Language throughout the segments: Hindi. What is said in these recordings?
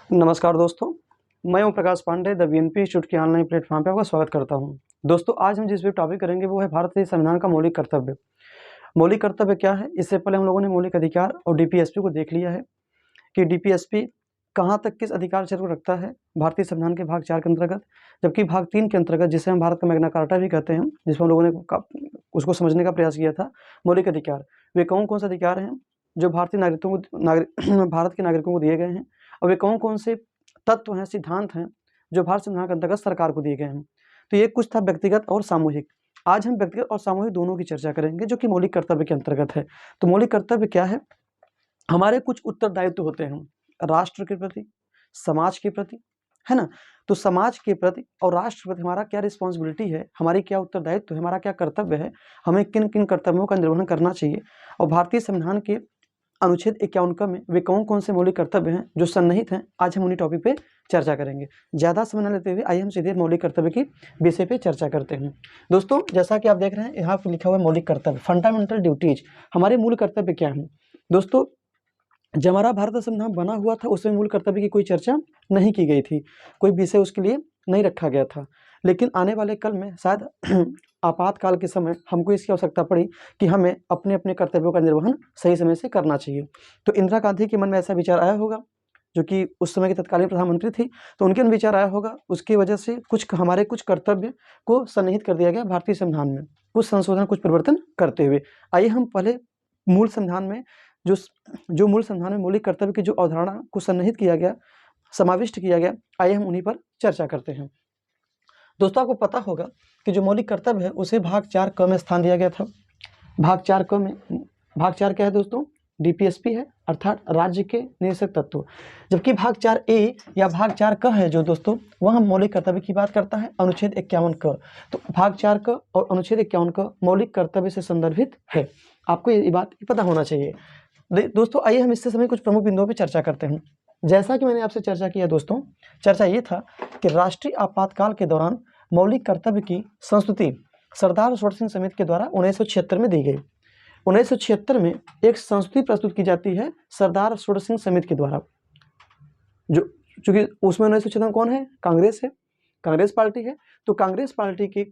नमस्कार दोस्तों, मैं Om Prakash Pandey the BNP institute के ऑनलाइन प्लेटफॉर्म पे आपका स्वागत करता हूं। दोस्तों, आज हम जिस भी टॉपिक करेंगे वो है भारतीय संविधान का मौलिक कर्तव्य। मौलिक कर्तव्य क्या है? इससे पहले हम लोगों ने मौलिक अधिकार और डीपीएसपी को देख लिया है कि डीपीएसपी कहाँ तक किस अधिकार क्षेत्र को रखता है भारतीय संविधान के भाग 4 के अंतर्गत, जबकि भाग 3 के अंतर्गत, जिसे हम भारत का मैग्ना कार्टा भी कहते हैं, जिसमें हम लोगों ने उसको समझने का प्रयास किया था। मौलिक अधिकार वे कौन कौन से अधिकार हैं जो भारतीय भारत के नागरिकों को दिए गए हैं, और वे कौन कौन से तत्व हैं, सिद्धांत हैं जो भारत संविधान के अंतर्गत सरकार को दिए गए हैं। तो ये कुछ था व्यक्तिगत और सामूहिक। आज हम व्यक्तिगत और सामूहिक दोनों की चर्चा करेंगे, जो कि मौलिक कर्तव्य के अंतर्गत है। तो मौलिक कर्तव्य क्या है? हमारे कुछ उत्तरदायित्व होते हैं राष्ट्र के प्रति, समाज के प्रति, है ना। तो समाज के प्रति और राष्ट्र के प्रति हमारा क्या रिस्पॉन्सिबिलिटी है, हमारी क्या उत्तरदायित्व है, हमारा क्या कर्तव्य है, हमें किन किन कर्तव्यों का निर्वहन करना चाहिए, और भारतीय संविधान के अनुच्छेद 51 में वे कौन कौन से मौलिक कर्तव्य हैं जो सन्निहित हैं, आज हम उन्हीं टॉपिक पे चर्चा करेंगे। ज़्यादा समय न लेते हुए आइए हम सीधे मौलिक कर्तव्य की विषय पे चर्चा करते हैं। दोस्तों, जैसा कि आप देख रहे हैं यहाँ पर लिखा हुआ है मौलिक कर्तव्य, फंडामेंटल ड्यूटीज। हमारे मूल कर्तव्य क्या हैं दोस्तों? जब हमारा भारत संविधान बना हुआ था उसमें मूल कर्तव्य की कोई चर्चा नहीं की गई थी, कोई विषय उसके लिए नहीं रखा गया था। लेकिन आने वाले कल में शायद आपातकाल के समय हमको इसकी आवश्यकता पड़ी कि हमें अपने अपने कर्तव्यों का निर्वहन सही समय से करना चाहिए। तो इंदिरा गांधी के मन में ऐसा विचार आया होगा, जो कि उस समय की तत्कालीन प्रधानमंत्री थी, तो उनके मन विचार आया होगा, उसकी वजह से हमारे कुछ कर्तव्य को सन्निहित कर दिया गया भारतीय संविधान में, कुछ संशोधन, कुछ परिवर्तन करते हुए। आइए हम पहले मूल संविधान में जो मूल संविधान में मौलिक कर्तव्य की जो अवधारणा को सन्निहित किया गया, समाविष्ट किया गया, आइए हम उन्हीं पर चर्चा करते हैं। दोस्तों, आपको पता होगा कि जो मौलिक कर्तव्य है उसे भाग 4 क में स्थान दिया गया था। भाग 4 क में भाग 4 क्या है दोस्तों? डीपीएसपी है, अर्थात राज्य के निषेध तत्व। जबकि भाग 4 ए या भाग 4 क है जो दोस्तों, वह मौलिक कर्तव्य की बात करता है, अनुच्छेद 51 क। तो भाग 4 क और अनुच्छेद 51 क मौलिक कर्तव्य से संदर्भित है। आपको ये बात पता होना चाहिए। दोस्तों, आइए हम इससे समय कुछ प्रमुख बिंदुओं पर चर्चा करते हैं। जैसा कि मैंने आपसे चर्चा किया दोस्तों, चर्चा ये था कि राष्ट्रीय आपातकाल के दौरान मौलिक कर्तव्य की संस्तुति सरदार सुरत सिंह समिति के द्वारा 1976 में दी गई। 1976 में एक संस्तुति प्रस्तुत की जाती है सरदार सुरत सिंह समिति के द्वारा, जो चूंकि उसमें 1976 में कौन है? कांग्रेस है, कांग्रेस पार्टी है। तो कांग्रेस पार्टी की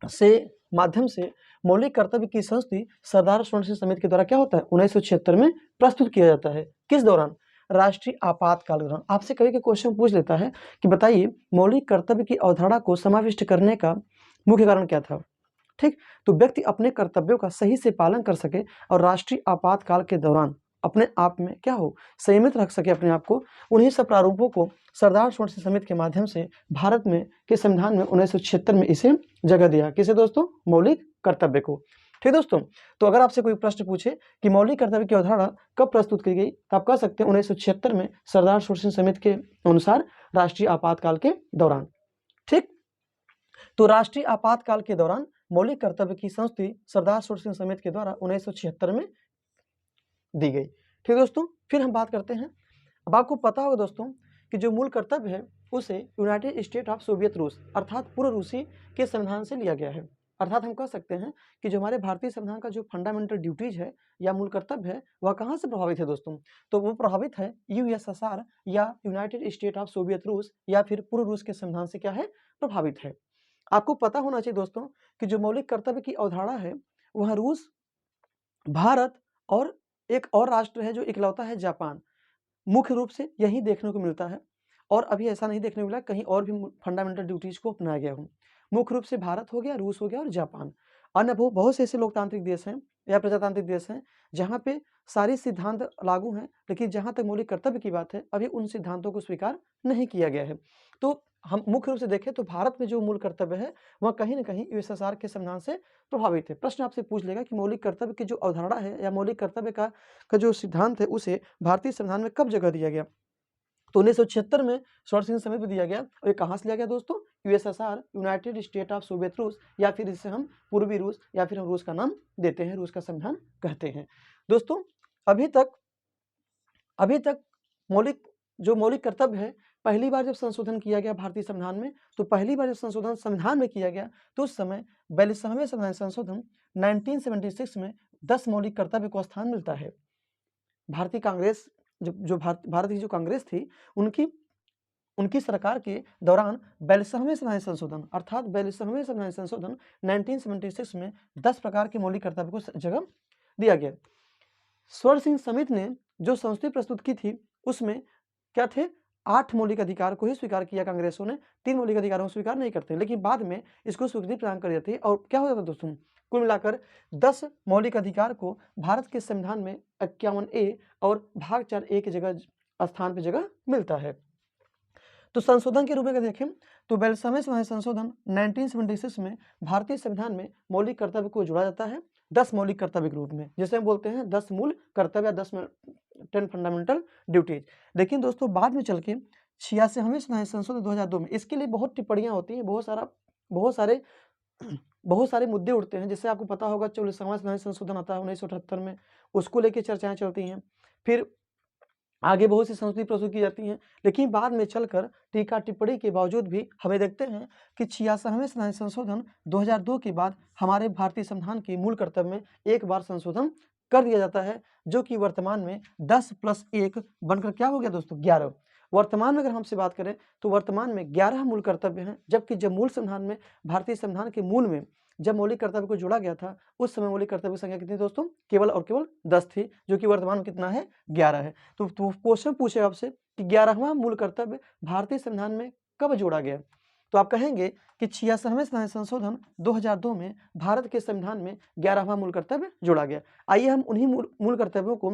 से माध्यम से मौलिक कर्तव्य की संस्तुति सरदार सुरत सिंह समिति के द्वारा क्या होता है? 1976 में प्रस्तुत किया जाता है। किस दौरान? राष्ट्रीय आपातकाल के दौरान। आपसे कभी के क्वेश्चन पूछ लेता है कि बताइए मौलिक कर्तव्य की अवधारणा को समाविष्ट करने का मुख्य कारण क्या था? ठीक, तो व्यक्ति अपने कर्तव्यों का सही से पालन कर सके और राष्ट्रीय आपातकाल के दौरान अपने आप में क्या हो, संयमित रख सके अपने आप को। उन्हीं सब प्रारूपों को सरदार सुरत सिंह समिति के माध्यम से भारत में के संविधान में 1976 में इसे जगह दिया। किसे दोस्तों? मौलिक कर्तव्य को। ठीक दोस्तों, तो अगर आपसे कोई प्रश्न पूछे कि मौलिक कर्तव्य की अवधारणा कब प्रस्तुत की गई, तो आप कह सकते हैं 1976 में सरदार सुरत सिंह समिति के अनुसार राष्ट्रीय आपातकाल के दौरान। ठीक, तो राष्ट्रीय आपातकाल के दौरान मौलिक कर्तव्य की संस्तुति सरदार सुरत सिंह समिति के द्वारा 1976 में दी गई। ठीक दोस्तों, फिर हम बात करते हैं। अब आपको पता होगा दोस्तों कि जो मूल कर्तव्य है उसे यूनाइटेड स्टेट ऑफ सोवियत रूस अर्थात पूर्व रूसी के संविधान से लिया गया है। अर्थात हम कह सकते हैं कि जो हमारे भारतीय संविधान का जो फंडामेंटल ड्यूटीज है या मूल कर्तव्य है, वह कहाँ से प्रभावित है दोस्तों? तो वो प्रभावित है यूएसएसआर या यूनाइटेड स्टेट ऑफ सोवियत रूस या फिर पूर्व रूस के संविधान से क्या है? प्रभावित है। आपको पता होना चाहिए दोस्तों कि जो मौलिक कर्तव्य की अवधारणा है वह रूस, भारत और एक और राष्ट्र है जो इकलौता है, जापान। मुख्य रूप से यही देखने को मिलता है, और अभी ऐसा नहीं देखने को मिला कहीं और भी फंडामेंटल ड्यूटीज को अपनाया गया हो। मुख्य रूप से भारत हो गया, रूस हो गया और जापान। अन्य बहुत से ऐसे लोकतांत्रिक देश हैं या प्रजातांत्रिक देश हैं जहाँ पे सारे सिद्धांत लागू हैं, लेकिन जहाँ तक मौलिक कर्तव्य की बात है अभी उन सिद्धांतों को स्वीकार नहीं किया गया है। तो हम मुख्य रूप से देखें तो भारत में जो मूल कर्तव्य है वह कहीं ना कहीं यूएसएसआर के संविधान से प्रभावित है। प्रश्न आपसे पूछ लेगा कि मौलिक कर्तव्य की जो अवधारणा है या मौलिक कर्तव्य का जो सिद्धांत है उसे भारतीय संविधान में कब जगह दिया गया? तो 1976 में सुरत सिंह समिति में दिया गया। और ये कहाँ से लिया गया दोस्तों? USSR, United state of Soviet रूस, या फिर इसे हम पूर्वी रूस या फिर हम रूस का नाम देते हैं, रूस का संविधान कहते हैं। दोस्तों, अभी तक मौलिक कर्तव्य है, पहली बार जब संशोधन किया गया भारतीय संविधान में, तो पहली बार जब संशोधन संविधान में किया गया तो उस समय 42वें संविधान संशोधन 1976 में 10 मौलिक कर्तव्य को स्थान मिलता है। भारतीय कांग्रेस जो भारत की जो कांग्रेस थी उनकी सरकार के दौरान 42वें संविधान संशोधन अर्थात 42वें संविधान संशोधन 1976 में 10 प्रकार के मौलिक कर्तव्य को जगह दिया गया। स्वर सिंह समिति ने जो संस्तुति प्रस्तुत की थी उसमें क्या थे, 8 मौलिक अधिकार को ही स्वीकार किया कांग्रेसों ने, 3 मौलिक अधिकारों को स्वीकार नहीं करते, लेकिन बाद में इसको स्वीकृति प्रदान कर देती है और क्या हो जाता है दोस्तों, कुल मिलाकर 10 मौलिक अधिकार को भारत के संविधान में 51A और भाग 4A की जगह स्थान पर जगह मिलता है। तो संशोधन के रूप में देखें तो 42वें संविधान संशोधन 1976 में भारतीय संविधान में मौलिक कर्तव्य को जोड़ा जाता है 10 मौलिक कर्तव्य के रूप में, जिसे हम बोलते हैं 10 मूल कर्तव्य, 10 फंडामेंटल ड्यूटीज। लेकिन दोस्तों बाद में चल के 86वें संविधान संशोधन 2002 में इसके लिए बहुत टिप्पणियां होती हैं, बहुत सारे मुद्दे उठते हैं। जैसे आपको पता होगा 44वां संविधान संशोधन आता है 1978 में, उसको लेकर चर्चाएं चलती हैं। फिर आगे बहुत सी संस्तुति प्रस्तुत की जाती हैं, लेकिन बाद में चलकर टीका टिप्पणी के बावजूद भी हमें देखते हैं कि 86वें संविधान संशोधन 2002 के बाद हमारे भारतीय संविधान के मूल कर्तव्य में एक बार संशोधन कर दिया जाता है, जो कि वर्तमान में 10 + 1 बनकर क्या हो गया दोस्तों, 11। वर्तमान में अगर हमसे बात करें तो वर्तमान में 11 मूल कर्तव्य हैं, जबकि जब मूल संविधान में भारतीय संविधान के मूल में जब मौलिक कर्तव्य को जोड़ा गया था उस समय मौलिक कर्तव्य की संख्या कितनी दोस्तों, केवल और केवल 10 थी, जो कि वर्तमान में कितना है, 11 है। तो क्वेश्चन पूछे आपसे कि 11वां मूल कर्तव्य भारतीय संविधान में कब जोड़ा गया, तो आप कहेंगे कि 86वें संविधान संशोधन 2002 में भारत के संविधान में 11वां मूल कर्तव्य जोड़ा गया। आइए हम उन्हीं मूल कर्तव्यों को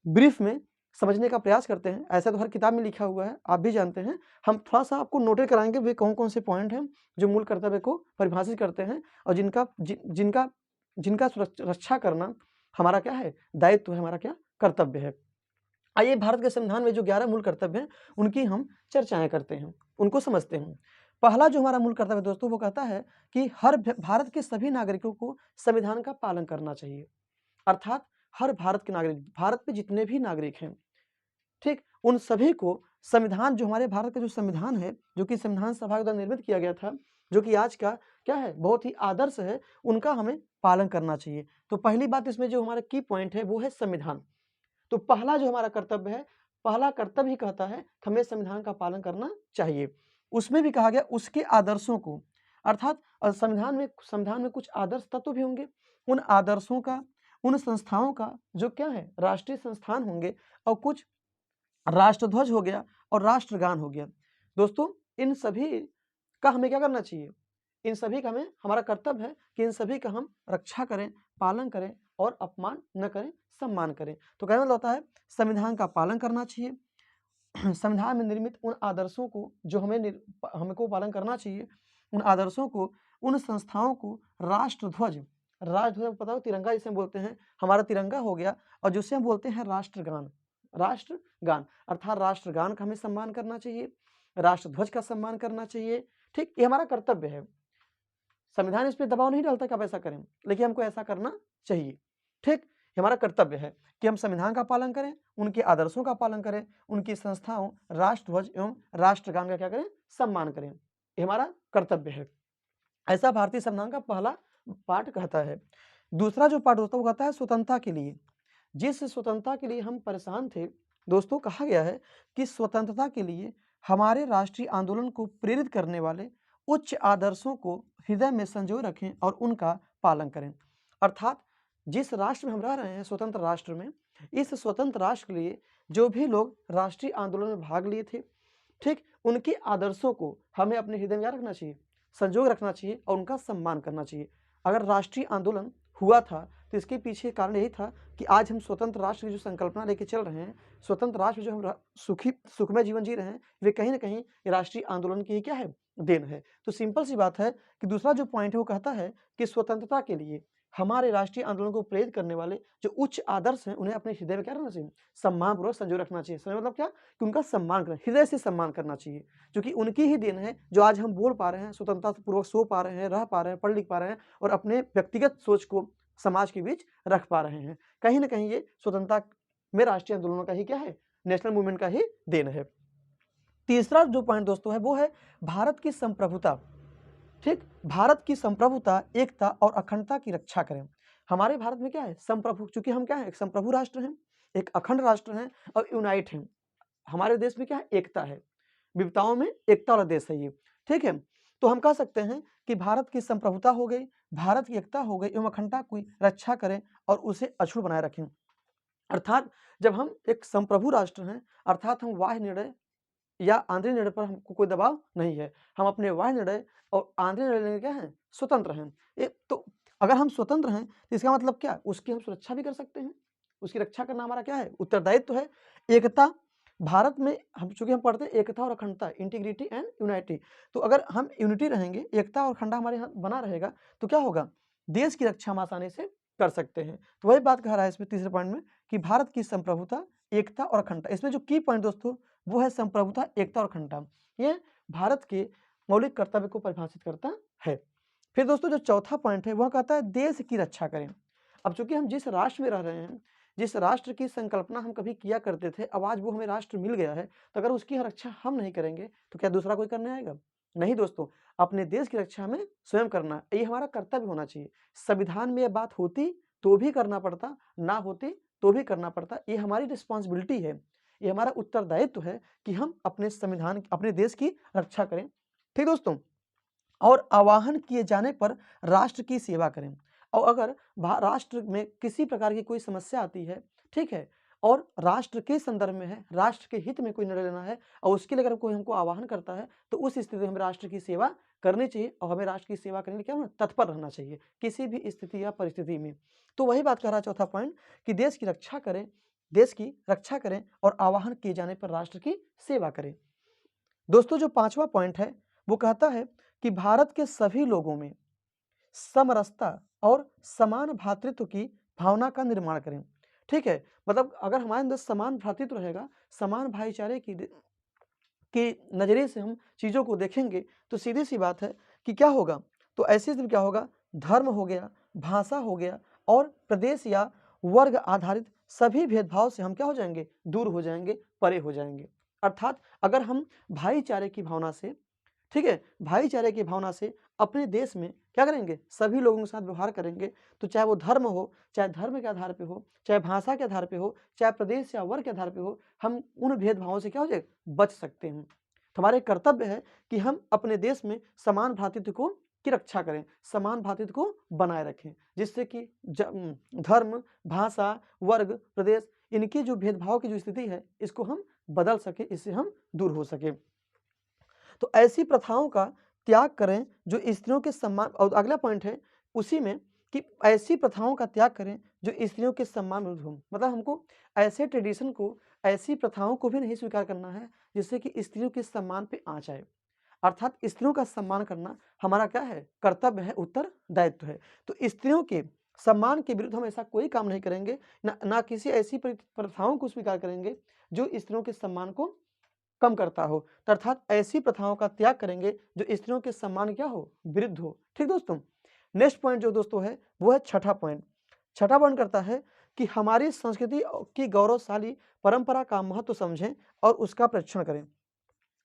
ब्रीफ में समझने का प्रयास करते हैं। ऐसा तो हर किताब में लिखा हुआ है, आप भी जानते हैं। हम थोड़ा सा आपको नोटेट कराएंगे वे कौन कौन से पॉइंट हैं जो मूल कर्तव्य को परिभाषित करते हैं और जिनका रक्षा करना हमारा क्या है, दायित्व है, हमारा क्या कर्तव्य है। आइए भारत के संविधान में जो 11 मूल कर्तव्य हैं उनकी हम चर्चाएं करते हैं, उनको समझते हैं। पहला जो हमारा मूल कर्तव्य दोस्तों वो कहता है कि हर भारत के सभी नागरिकों को संविधान का पालन करना चाहिए। अर्थात हर भारत के नागरिक, भारत में जितने भी नागरिक हैं, ठीक, उन सभी को संविधान, जो हमारे भारत का जो संविधान है, जो कि संविधान सभा द्वारा निर्मित किया गया था, जो कि आज का क्या है, बहुत ही आदर्श है, उनका हमें पालन करना चाहिए। तो पहली बात इसमें जो हमारा की पॉइंट है वो है संविधान। तो पहला जो हमारा कर्तव्य है, पहला कर्तव्य ही कहता है कि हमें संविधान का पालन करना चाहिए। उसमें भी कहा गया उसके आदर्शों को, अर्थात संविधान में कुछ आदर्श तत्व भी होंगे, उन आदर्शों का, उन संस्थाओं का जो क्या है, राष्ट्रीय संस्थान होंगे, और कुछ राष्ट्रध्वज हो गया और राष्ट्रगान हो गया। दोस्तों इन सभी का हमें क्या करना चाहिए, इन सभी का हमें, हमारा कर्तव्य है कि इन सभी का हम रक्षा करें, पालन करें और अपमान न करें, सम्मान करें। तो कहना होता है संविधान का पालन करना चाहिए, संविधान में निर्मित उन आदर्शों को जो हमको पालन करना चाहिए, उन आदर्शों को, उन संस्थाओं को, राष्ट्रध्वज पता हो, तिरंगा जिसे हम बोलते हैं, हमारा तिरंगा हो गया, और जिसे हम बोलते हैं राष्ट्रगान, अर्थात राष्ट्रगान का हमें सम्मान करना चाहिए, राष्ट्रध्वज का सम्मान करना चाहिए। ठीक, ये हमारा कर्तव्य है। संविधान इस पर दबाव नहीं डालता कि आप ऐसा करें, लेकिन हमको ऐसा करना चाहिए। ठीक, हमारा कर्तव्य है कि हम संविधान का पालन करें, उनके आदर्शों का पालन करें, उनकी संस्थाओं, राष्ट्रध्वज एवं राष्ट्रगान का क्या करें, सम्मान करें। ये हमारा कर्तव्य है। ऐसा भारतीय संविधान का पहला पार्ट कहता है। दूसरा जो पार्ट होता है वो कहता है स्वतंत्रता के लिए। जिस स्वतंत्रता के लिए हम परेशान थे दोस्तों, कहा गया है कि स्वतंत्रता के लिए हमारे राष्ट्रीय आंदोलन को प्रेरित करने वाले उच्च आदर्शों को हृदय में संजोए रखें और उनका पालन करें। अर्थात जिस राष्ट्र में हम रह रहे हैं, स्वतंत्र राष्ट्र में, इस स्वतंत्र राष्ट्र के लिए जो भी लोग राष्ट्रीय आंदोलन में भाग लिए थे, ठीक, उनके आदर्शों को हमें अपने हृदय में क्या रखना चाहिए, संजोग रखना चाहिए और उनका सम्मान करना चाहिए। अगर राष्ट्रीय आंदोलन हुआ था तो इसके पीछे कारण यही था कि आज हम स्वतंत्र राष्ट्र की जो संकल्पना लेके चल रहे हैं, स्वतंत्र राष्ट्र जो हम सुखमय जीवन जी रहे हैं, वे कहीं ना कहीं राष्ट्रीय आंदोलन की क्या है, देन है। तो सिंपल सी बात है कि दूसरा जो पॉइंट है वो कहता है कि स्वतंत्रता के लिए हमारे राष्ट्रीय आंदोलन को प्रेरित करने वाले जो उच्च आदर्श हैं, उन्हें अपने हृदय में क्या रखना चाहिए, सम्मानपूर्वक संजोए रखना चाहिए। समझ मतलब क्या, कि उनका सम्मान करना, हृदय से सम्मान करना चाहिए, क्योंकि उनकी ही देन है जो आज हम बोल पा रहे हैं, स्वतंत्रता पूर्वक सो पा रहे हैं, रह पा रहे हैं, पढ़ लिख पा रहे हैं और अपने व्यक्तिगत सोच को समाज के बीच रख पा रहे हैं। कहीं ना कहीं ये स्वतंत्रता में राष्ट्रीय आंदोलनों का ही क्या है, नेशनल मूवमेंट का ही देन है। तीसरा जो पॉइंट दोस्तों है वो है भारत की संप्रभुता। ठीक, भारत की संप्रभुता, एकता और अखंडता की रक्षा करें। हमारे भारत में क्या है, संप्रभु, चूंकि हम क्या है, एक संप्रभु राष्ट्र हैं, एक अखंड राष्ट्र है और यूनाइट है। हमारे देश में क्या है, एकता है, विविधताओं में एकता वाला देश है ये, ठीक है। तो हम कह सकते हैं कि भारत की संप्रभुता हो गई, भारत की एकता हो गई एवं अखंडता की रक्षा करें और उसे अछूत बनाए रखें। अर्थात जब हम एक संप्रभु राष्ट्र हैं, अर्थात हम बाह्य निर्णय या आंतरिक निर्णय पर हमको कोई दबाव नहीं है, हम अपने बाह्य निर्णय और आंतरिक निर्णय लेने क्या हैं, स्वतंत्र हैं। तो अगर हम स्वतंत्र हैं तो इसका मतलब क्या, उसकी हम सुरक्षा भी कर सकते हैं, उसकी रक्षा करना हमारा क्या है, उत्तरदायित्व है। एकता, भारत में हम चूंकि हम पढ़ते हैं एकता और अखंडता, इंटीग्रिटी एंड यूनाइटी, तो अगर हम यूनिटी रहेंगे, एकता और अखंडता हमारे यहाँ बना रहेगा, तो क्या होगा, देश की रक्षा हम आसानी से कर सकते हैं। तो वही बात कह रहा है इसमें तीसरे पॉइंट में कि भारत की संप्रभुता, एकता और अखंडता, इसमें जो की पॉइंट दोस्तों वो है संप्रभुता, एकता और अखंडता, ये भारत के मौलिक कर्तव्य को परिभाषित करता है। फिर दोस्तों जो चौथा पॉइंट है वह कहता है देश की रक्षा करें। अब चूंकि हम जिस राष्ट्र में रह रहे हैं, जिस राष्ट्र की संकल्पना हम कभी किया करते थे, अब आज वो हमें राष्ट्र मिल गया है, तो अगर उसकी रक्षा हम नहीं करेंगे तो क्या दूसरा कोई करने आएगा? नहीं दोस्तों, अपने देश की रक्षा हमें स्वयं करना, ये हमारा कर्तव्य होना चाहिए। संविधान में ये बात होती तो भी करना पड़ता, ना होती तो भी करना पड़ता, ये हमारी रिस्पॉन्सिबिलिटी है, ये हमारा उत्तरदायित्व है कि हम अपने संविधान, अपने देश की रक्षा करें। ठीक दोस्तों, और आवाहन किए जाने पर राष्ट्र की सेवा करें। और अगर राष्ट्र में किसी प्रकार की कोई समस्या आती है, ठीक है, और राष्ट्र के संदर्भ में है, राष्ट्र के हित में कोई निर्णय लेना है और उसके लिए अगर कोई हमको आवाहन करता है, तो उस स्थिति में हमें राष्ट्र की सेवा करनी चाहिए और हमें राष्ट्र की सेवा करने के लिए क्या होना, तत्पर रहना चाहिए किसी भी स्थिति या परिस्थिति में। तो वही बात कर रहा है चौथा पॉइंट कि देश की रक्षा करें, देश की रक्षा करें और आवाहन किए जाने पर राष्ट्र की सेवा करें। दोस्तों जो पांचवा पॉइंट है वो कहता है कि भारत के सभी लोगों में समरसता और समान भ्रातृत्व की भावना का निर्माण करें। ठीक है, मतलब अगर हमारे अंदर समान भ्रातृत्व रहेगा, समान भाईचारे की नजरिए से हम चीजों को देखेंगे, तो सीधी सी बात है कि क्या होगा, तो ऐसी स्थिति में क्या होगा, धर्म हो गया, भाषा हो गया और प्रदेश या वर्ग आधारित सभी भेदभाव से हम क्या हो जाएंगे, दूर हो जाएंगे, परे हो जाएंगे। अर्थात अगर हम भाईचारे की भावना से, ठीक है, भाईचारे की भावना से अपने देश में क्या करेंगे, सभी लोगों के साथ व्यवहार करेंगे, तो चाहे वो धर्म हो, चाहे धर्म के आधार पे हो, चाहे भाषा के आधार पे हो, चाहे प्रदेश या वर्ग के आधार पे हो, हम उन भेदभावों से क्या हो जाए, बच सकते हैं। तो हमारे कर्तव्य है कि हम अपने देश में समान भ्रातृत्व को की रक्षा करें, समान भ्रातृत्व को बनाए रखें, जिससे कि धर्म, भाषा, वर्ग, प्रदेश, इनकी जो भेदभाव की जो स्थिति है, इसको हम बदल सके, इससे हम दूर हो सके। तो ऐसी प्रथाओं का त्याग करें जो स्त्रियों के सम्मान, और अगला पॉइंट है उसी में कि ऐसी प्रथाओं का त्याग करें जो स्त्रियों के सम्मान विरुद्ध हो। मतलब हमको ऐसे ट्रेडिशन को, ऐसी प्रथाओं को भी नहीं स्वीकार करना है जिससे कि स्त्रियों के सम्मान पे आँच आए। अर्थात स्त्रियों का सम्मान करना हमारा क्या है, कर्तव्य है, उत्तरदायित्व है। तो स्त्रियों के सम्मान के विरुद्ध हम ऐसा कोई काम नहीं करेंगे, ना किसी ऐसी प्रथाओं को स्वीकार करेंगे जो स्त्रियों के सम्मान को कम करता हो, अर्थात ऐसी प्रथाओं का त्याग करेंगे जो स्त्रियों के सम्मान क्या हो, विरुद्ध हो। ठीक दोस्तों, नेक्स्ट पॉइंट जो दोस्तों है वो है छठा पॉइंट। छठा पॉइंट करता है कि हमारी संस्कृति की गौरवशाली परंपरा का महत्व समझें और उसका परीक्षण करें।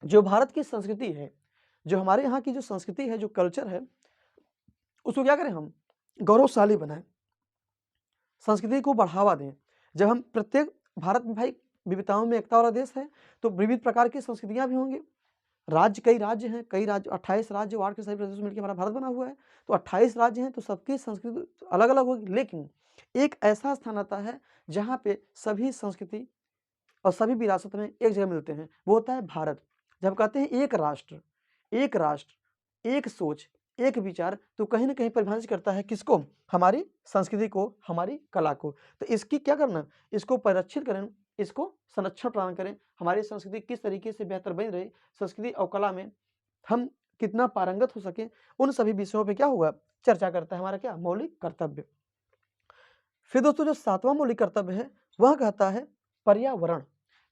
जो भारत की संस्कृति है, जो हमारे यहाँ की जो संस्कृति है, जो कल्चर है, उसको क्या करें, हम गौरवशाली बनाएं, संस्कृति को बढ़ावा दें। जब हम प्रत्येक, भारत में भाई विविधताओं में एकता वाला देश है, तो विविध प्रकार की संस्कृतियां भी होंगी। राज्य, कई राज्य हैं, कई राज्य, 28 राज्य वार्ड के सभी प्रदेशों मिलकर हमारा भारत बना हुआ है, तो 28 राज्य हैं, तो सबकी संस्कृति अलग अलग होगी, लेकिन एक ऐसा स्थान आता है जहाँ पे सभी संस्कृति और सभी विरासत में एक जगह मिलते हैं, वो होता है भारत। जब कहते हैं एक राष्ट्र, एक राष्ट्र, एक सोच, एक विचार, तो कहीं ना कहीं परिभाषित करता है किसको, हमारी संस्कृति को, हमारी कला को। तो इसकी क्या करना, इसको परिरक्षित करें, इसको संरक्षण प्रदान करें, हमारी संस्कृति किस तरीके से बेहतर बन रही, संस्कृति और कला में हम कितना पारंगत हो सके, उन सभी विषयों पे क्या होगा, चर्चा करता है हमारा क्या, मौलिक कर्तव्य। फिर दोस्तों जो सातवां मौलिक कर्तव्य है वह कहता है पर्यावरण।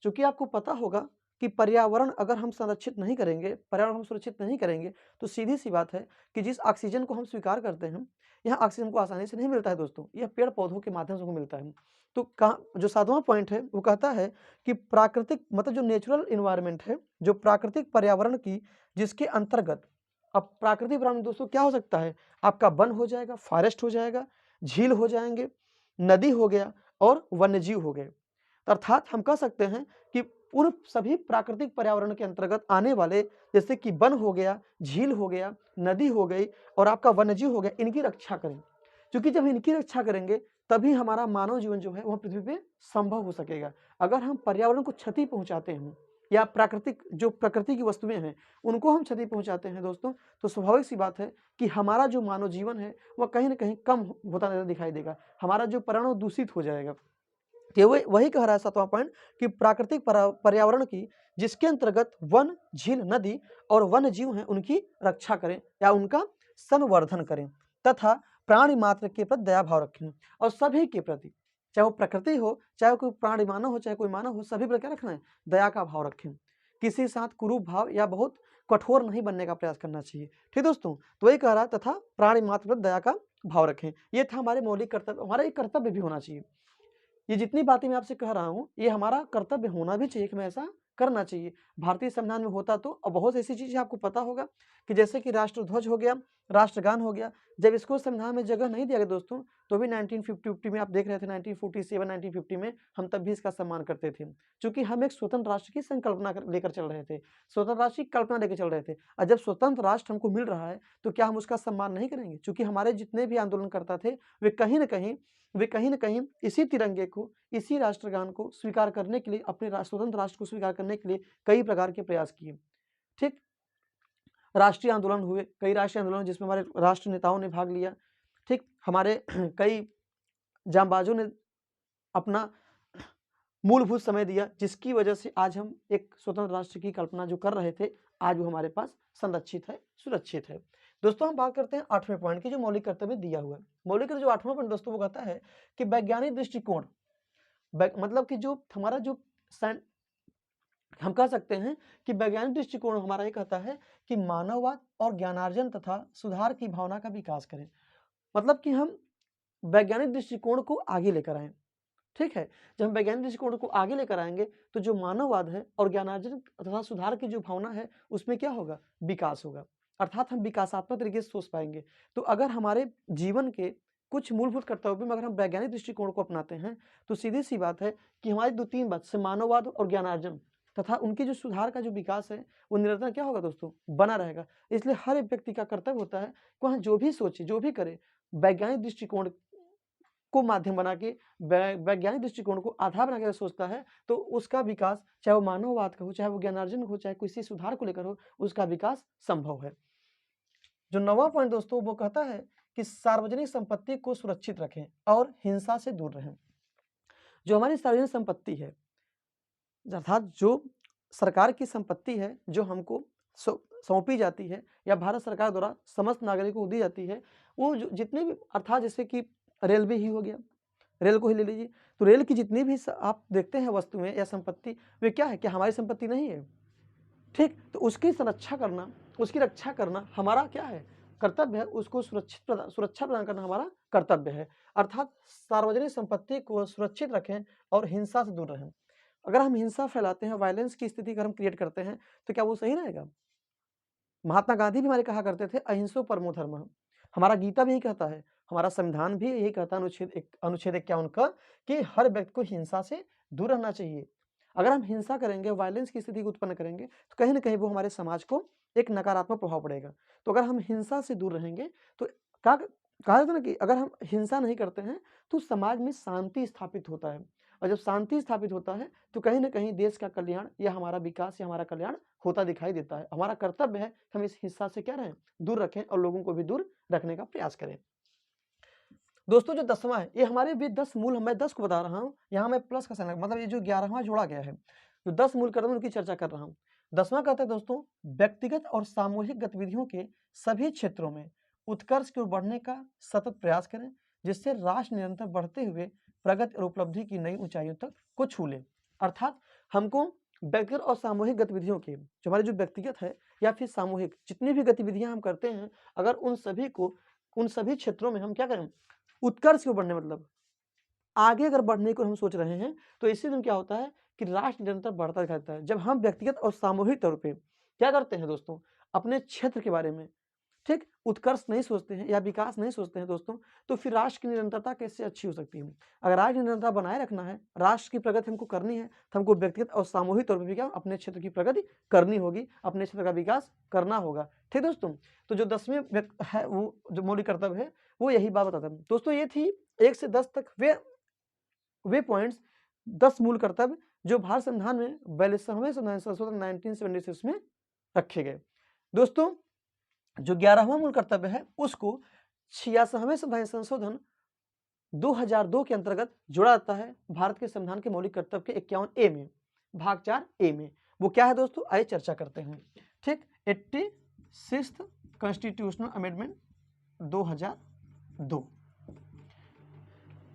क्योंकि आपको पता होगा कि पर्यावरण अगर हम संरक्षित नहीं करेंगे, पर्यावरण हम सुरक्षित नहीं करेंगे, तो सीधी सी बात है कि जिस ऑक्सीजन को हम स्वीकार करते हैं, यह ऑक्सीजन को आसानी से नहीं मिलता है दोस्तों, यह पेड़ पौधों के माध्यम से हमको मिलता है। तो कहाँ, जो सातवां पॉइंट है वो कहता है कि प्राकृतिक, मतलब जो नेचुरल इन्वायरमेंट है, जो प्राकृतिक पर्यावरण की, जिसके अंतर्गत, अब प्राकृतिक पर्यावरण दोस्तों क्या हो सकता है, आपका वन हो जाएगा, फॉरेस्ट हो जाएगा, झील हो जाएंगे, नदी हो गया और वन्यजीव हो गए। अर्थात हम कह सकते हैं कि उन सभी प्राकृतिक पर्यावरण के अंतर्गत आने वाले, जैसे कि वन हो गया, झील हो गया, नदी हो गई और आपका वन्यजीव हो गया, इनकी रक्षा करें। क्योंकि जब इनकी रक्षा करेंगे तभी हमारा मानव जीवन जो है वह पृथ्वी पे संभव हो सकेगा। अगर हम पर्यावरण को क्षति पहुंचाते हैं या प्रकृति की वस्तुएं हैं उनको हम क्षति पहुंचाते हैं दोस्तों, तो स्वाभाविक सी बात है कि हमारा जो मानव जीवन है वह कहीं ना कहीं कम होता नजर दिखाई देगा। हमारा जो पर्यावरण दूषित हो जाएगा। तो वही कह रहा है 7वां पॉइंट कि प्राकृतिक पर्यावरण की, जिसके अंतर्गत वन, झील, नदी और वन्य जीव हैं, उनकी रक्षा करें या उनका संवर्धन करें तथा प्राणी मात्र के प्रति दया भाव रखें। और सभी के प्रति, चाहे वो प्रकृति हो, चाहे कोई प्राणी मानव हो, चाहे कोई मानव हो, सभी पर क्या रखना है? दया का भाव रखें। किसी साथ कुरूप भाव या बहुत कठोर नहीं बनने का प्रयास करना चाहिए। ठीक दोस्तों, तो वही कह रहा है तथा प्राणी मात्र पर दया का भाव रखें। ये था हमारे मौलिक कर्तव्य। हमारा एक कर्तव्य भी होना चाहिए। ये जितनी बातें मैं आपसे कह रहा हूँ ये हमारा कर्तव्य होना भी चाहिए कि हमें ऐसा करना चाहिए। भारतीय संविधान में होता तो और बहुत ऐसी चीजें आपको पता होगा कि जैसे कि राष्ट्रध्वज हो गया, राष्ट्रगान हो गया, जब इसको संविधान में जगह नहीं दिया गया दोस्तों, तो भी 1950 में आप देख रहे थे, 1947 1950 में हम तब भी इसका सम्मान करते थे, क्योंकि हम एक स्वतंत्र राष्ट्र की संकल्पना लेकर चल रहे थे, स्वतंत्र राष्ट्र की कल्पना लेकर चल रहे थे। और जब स्वतंत्र राष्ट्र हमको मिल रहा है तो क्या हम उसका सम्मान नहीं करेंगे? क्योंकि हमारे जितने भी आंदोलनकर्ता थे वे कहीं न कहीं इसी तिरंगे को, इसी राष्ट्रगान को स्वीकार करने के लिए, अपने स्वतंत्र राष्ट्र को स्वीकार करने के लिए कई प्रकार के प्रयास किए। ठीक, राष्ट्रीय आंदोलन हुए, कई राष्ट्रीय आंदोलन जिसमें हमारे राष्ट्र नेताओं ने भाग लिया। ठीक, हमारे कई जांबाजों ने अपना मूलभूत समय दिया, जिसकी वजह से आज हम एक स्वतंत्र राष्ट्र की कल्पना जो कर रहे थे, आज वो हमारे पास संरक्षित है, सुरक्षित है। दोस्तों हम बात करते हैं 8वें पॉइंट की, जो मौलिक कर्तव्य दिया हुआ है। मौलिक जो 8वां पॉइंट दोस्तों वो कहता है कि वैज्ञानिक दृष्टिकोण, मतलब कि जो हमारा जो हम कह सकते हैं कि वैज्ञानिक दृष्टिकोण हमारा ये कहता है कि मानववाद और ज्ञानार्जन तथा सुधार की भावना का विकास करें। मतलब कि हम वैज्ञानिक दृष्टिकोण को आगे लेकर आए। ठीक है, जब हम वैज्ञानिक दृष्टिकोण को आगे लेकर आएंगे तो जो मानववाद है और ज्ञानार्जन तथा सुधार की जो भावना है उसमें क्या होगा? विकास होगा। अर्थात हम विकासात्मक तरीके से सोच पाएंगे। तो अगर हमारे जीवन के कुछ मूलभूत कर्तव्यों में अगर हम वैज्ञानिक दृष्टिकोण को अपनाते हैं तो सीधी सी बात है कि हमारी 2-3 बात से मानववाद और ज्ञानार्जन तथा उनके जो सुधार का जो विकास है वो निरंतर क्या होगा दोस्तों? बना रहेगा। इसलिए हर एक व्यक्ति का कर्तव्य होता है कि वह जो भी सोचे, जो भी करे, वैज्ञानिक दृष्टिकोण को माध्यम बना के, वैज्ञानिक दृष्टिकोण को आधार बना के सोचता है तो उसका विकास, चाहे वो मानववाद का हो, चाहे वो ज्ञानार्जन हो, चाहे किसी सुधार को लेकर हो, उसका विकास संभव है। जो 9वां पॉइंट दोस्तों वो कहता है कि सार्वजनिक संपत्ति को सुरक्षित रखें और हिंसा से दूर रहें। जो हमारी सार्वजनिक संपत्ति है, अर्थात जो सरकार की संपत्ति है, जो हमको सौंपी जाती है या भारत सरकार द्वारा समस्त नागरिकों को दी जाती है, वो जितने भी, अर्थात जैसे कि रेलवे ही हो गया, रेल को ही ले लीजिए, तो रेल की जितनी भी आप देखते हैं वस्तुएं या संपत्ति, वे क्या है? क्या हमारी संपत्ति नहीं है? ठीक, तो उसकी संरक्षा करना, उसकी रक्षा करना हमारा क्या है? कर्तव्य है। उसको सुरक्षा प्रदान करना हमारा कर्तव्य है। अर्थात सार्वजनिक संपत्ति को सुरक्षित रखें और हिंसा से दूर रहें। अगर हम हिंसा फैलाते हैं, वायलेंस की स्थिति अगर हम क्रिएट करते हैं तो क्या वो सही रहेगा? महात्मा गांधी भी हमारे कहा करते थे अहिंसो परमो धर्मः। हमारा गीता भी यही कहता है, हमारा संविधान भी यही कहता है, अनुच्छेद 51 का, कि हर व्यक्ति को हिंसा से दूर रहना चाहिए। अगर हम हिंसा करेंगे, वायलेंस की स्थिति को उत्पन्न करेंगे तो कहीं ना कहीं वो हमारे समाज को एक नकारात्मक प्रभाव पड़ेगा। तो अगर हम हिंसा से दूर रहेंगे तो कहा जाता है ना कि अगर हम हिंसा नहीं करते हैं तो समाज में शांति स्थापित होता है, और जब शांति स्थापित होता है तो कहीं ना कहीं देश का कल्याण या हमारा विकास या हमारा कल्याण होता दिखाई देता है। हमारा कर्तव्य है कि हम इस हिंसा से क्या रहें? दूर रखें और लोगों को भी दूर रखने का प्रयास करें। दोस्तों जो 10वां है, ये हमारे भी 10 मूल, मैं 10 को बता रहा हूँ, यहाँ मैं प्लस का साइन, मतलब ये जो 11वां जोड़ा गया है, जो 10 मूल कदम उनकी चर्चा कर रहा हूँ। 10वां कहता है दोस्तों, व्यक्तिगत और सामूहिक गतिविधियों के सभी क्षेत्रों में उत्कर्ष की ओर बढ़ने का सतत प्रयास करें, जिससे राष्ट्र निरंतर बढ़ते हुए प्रगति और उपलब्धि की नई ऊंचाइयों तक को छू ले। अर्थात हमको व्यक्तिगत और सामूहिक गतिविधियों के, जो हमारे जो व्यक्तिगत है या फिर सामूहिक जितनी भी गतिविधियां हम करते हैं, अगर उन सभी क्षेत्रों में हम क्या करें? उत्कर्ष की ओर बढ़ने, मतलब आगे अगर बढ़ने को हम सोच रहे हैं तो इससे दिन क्या होता है कि राष्ट्र निरंतर बढ़ता दिखाता है। जब हम व्यक्तिगत और सामूहिक तौर पे क्या करते हैं दोस्तों? अपने क्षेत्र के बारे में, ठीक, उत्कर्ष नहीं सोचते हैं या विकास नहीं सोचते हैं दोस्तों, तो फिर राष्ट्र की निरंतरता कैसे अच्छी हो सकती है। अगर राष्ट्र की निरंतरता बनाए रखना है, राष्ट्र की प्रगति हमको करनी है, तो हमको व्यक्तिगत और सामूहिक तौर पर भी क्या अपने क्षेत्र की प्रगति करनी होगी, अपने क्षेत्र का विकास करना होगा। ठीक दोस्तों, तो जो 10वें है वो जो मौलिक कर्तव्य है वो यही बात बताता है। दोस्तों ये थी 1 से 10 तक वे पॉइंट्स 10 मूल कर्तव्य जो भारत संविधान में 42वें संविधान संशोधन 1976 में रखे गए। दोस्तों जो 11वां मूल कर्तव्य है उसको 86वें संविधान संशोधन 2002 के अंतर्गत जोड़ा जाता है भारत के संविधान के मौलिक कर्तव्य के 51 में, भाग 4 ए में। वो क्या है दोस्तों, आइए चर्चा करते हैं। ठीक, 86th कॉन्स्टिट्यूशनल अमेंडमेंट 2002।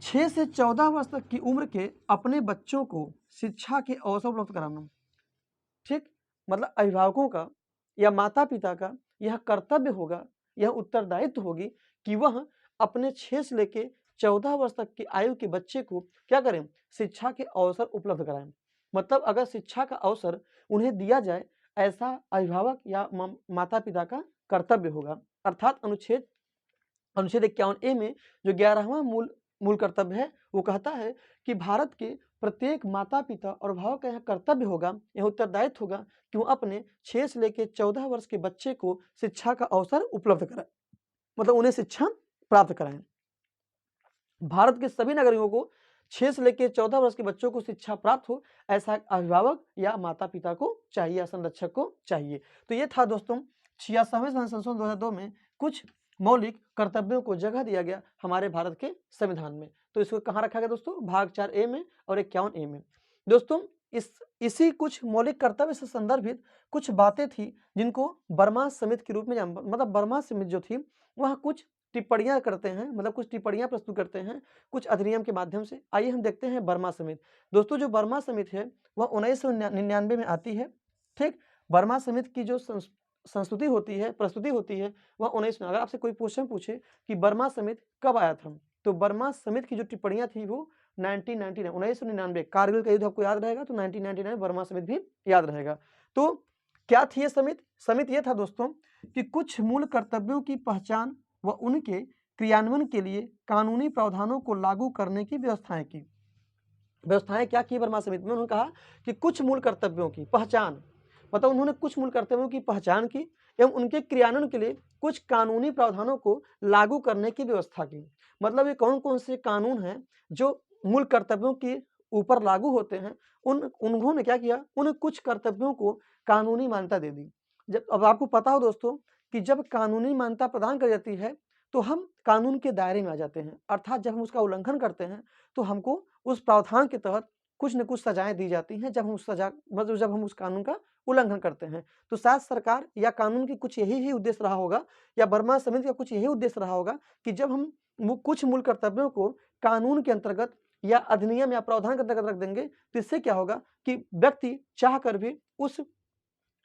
6 से 14 वर्ष तक की उम्र के अपने बच्चों को शिक्षा के अवसर उपलब्ध कराना। ठीक, मतलब अभिभावकों का या माता पिता का यह कर्तव्य होगा, यह उत्तरदायित्व होगी कि वह अपने 6 से लेके 14 वर्ष तक की आयु के बच्चे को क्या करें, शिक्षा के अवसर उपलब्ध कराएं। मतलब अगर शिक्षा का अवसर उन्हें दिया जाए, ऐसा अभिभावक या माता पिता का कर्तव्य होगा। अर्थात अनुच्छेद 51A में जो 11वां मूल कर्तव्य है वो कहता है कि भारत के प्रत्येक माता पिता और अभिभावक का यह कर्तव्य होगा, यह उत्तरदायित्व होगा कि वो अपने 6 से लेकर 14 वर्ष के बच्चे को शिक्षा का अवसर उपलब्ध कराएं, मतलब उन्हें शिक्षा प्राप्त कराएं। भारत के सभी नागरिकों को 6 से लेकर 14 वर्ष के बच्चों को शिक्षा प्राप्त हो, ऐसा अभिभावक या माता पिता को चाहिए या संरक्षक को चाहिए। तो ये था दोस्तों 86वें संशोधन 2002 में कुछ मौलिक कर्तव्यों को जगह दिया गया हमारे भारत के संविधान में। तो इसको कहाँ रखा गया दोस्तों, भाग 4A में और 51A में। दोस्तों इसी कुछ मौलिक कर्तव्य से संदर्भित कुछ बातें थी जिनको बर्मा समिति के रूप में मतलब बर्मा समिति जो थी वह कुछ टिप्पणियां करते हैं, मतलब कुछ टिप्पणियां प्रस्तुत करते हैं कुछ अधिनियम के माध्यम से। आइए हम देखते हैं बर्मा समिति। दोस्तों जो बर्मा समिति है वह 1999 में आती है। ठीक, बर्मा समिति की जो संस्तुति होती है, प्रस्तुति होती है वह 19 में। अगर आपसे कोई क्वेश्चन पूछे कि बर्मा समिति कब आया था, तो बर्मा समिति की जो टिप्पणियां थी वो 1999 कारगिल का युद्ध आपको याद रहेगा, तो 1999 बर्मा समिति भी याद रहेगा। तो क्या थी ये समिति? समिति ये था दोस्तों कि कुछ मूल कर्तव्यों की पहचान व उनके क्रियान्वयन के लिए कानूनी प्रावधानों को लागू करने की व्यवस्थाएं की। व्यवस्थाएं क्या की बर्मा समिति में? उन्होंने कहा कि कुछ मूल कर्तव्यों की पहचान, मतलब उन्होंने कुछ मूल कर्तव्यों की पहचान की एवं उनके क्रियान्वयन के लिए कुछ कानूनी प्रावधानों को लागू करने की व्यवस्था की। मतलब ये कौन कौन से कानून हैं जो मूल कर्तव्यों के ऊपर लागू होते हैं, उन्होंने क्या किया, उन कुछ कर्तव्यों को कानूनी मान्यता दे दी। जब अब आपको पता हो दोस्तों कि जब कानूनी मान्यता प्रदान कर जाती है तो हम कानून के दायरे में आ जाते हैं, अर्थात जब हम उसका उल्लंघन करते हैं तो हमको उस प्रावधान के तहत कुछ न कुछ सजाएं दी जाती हैं। जब हम उस सजा मतलब जब हम उस कानून का उल्लंघन करते हैं, तो शायद सरकार या कानून की कुछ यही उद्देश्य रहा होगा या बर्मा समिति का कुछ यही उद्देश्य रहा होगा कि जब हम कुछ मूल कर्तव्यों को कानून के अंतर्गत या अधिनियम या प्रावधान के अंतर्गत रख देंगे तो इससे क्या होगा कि व्यक्ति चाह कर भी उस